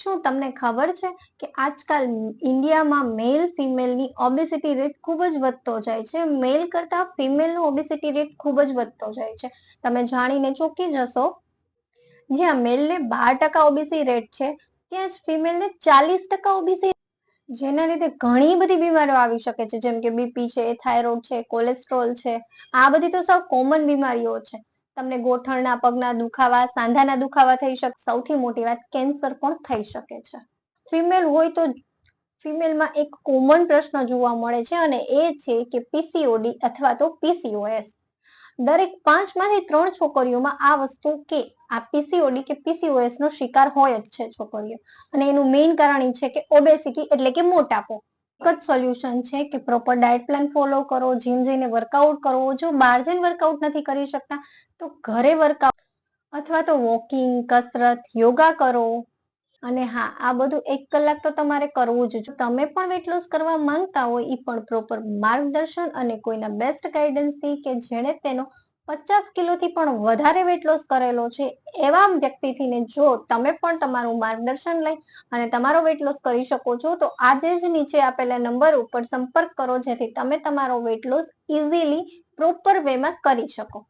શું તમને ખબર છે કે આજકાલ ઇન્ડિયામાં મેલ ફિમેલની ઓબેસિટી રેટ ખૂબ જ વધતો જાય છે? મેલ કરતા ફિમેલનો ઓબેસિટી રેટ ખૂબ જ વધતો જાય છે. તમે જાણીને ચોંકી જશો, જ્યાં મેલને 12% ઓબેસિટી રેટ છે, ત્યાં જ ફિમેલને 40% ઓબેસિટી, જેના લીધે ઘણી બધી બીમારીઓ આવી શકે છે, જેમ કે બીપી છે, થાઇરોઇડ છે, કોલેસ્ટ્રોલ છે. આ બધી તો સાવ કોમન બીમારીઓ છે. તમને ગોઠણના, પગના દુખાવા, સાંધાના દુખાવા થઈ શકે. સૌથી મોટી વાત, કેન્સર પણ થઈ શકે છે. ફિમેલ હોય તો ફિમેલમાં એક કોમન પ્રશ્ન જોવા મળે છે, અને એ છે કે પીસીઓડી અથવા તો પીસીઓએસ. દરેક 5 માંથી 3 છોકરીઓમાં આ વસ્તુ કે આ પીસીઓડી કે પીસીઓએસ નો શિકાર હોય જ છે છોકરીઓ. અને એનું મેઇન કારણ એ છે કે ઓબેસિટી એટલે કે મોટાપો. એક જ સોલ્યુશન છે કે પ્રોપર ડાયટ પ્લાન ફોલો કરો, જીમ જઈને વર્કઆઉટ કરો. જો બહાર જઈને વર્કઆઉટ નથી કરી શકતા તો ઘરે વર્કઆઉટ અથવા તો વોકિંગ, કસરત, યોગા કરો. અને હા, આ બધું 1 કલાક તો તમારે કરવું જ. જો તમે પણ વેટ લોસ કરવા માંગતા હોય, એ પણ પ્રોપર માર્ગદર્શન અને કોઈના બેસ્ટ ગાઈડન્સથી, કે જેણે તેનો 50 કિલોથી પણ વધારે વેટ લોસ કરેલો છે, એવા વ્યક્તિથી ને જો તમે પણ તમારું માર્ગદર્શન લઈ અને તમારો વેટ લોસ કરી શકો છો, તો આજે જ નીચે આપેલા નંબર ઉપર સંપર્ક કરો, જેથી તમે તમારો વેટ લોસ ઇઝીલી પ્રોપર વેમાં કરી શકો.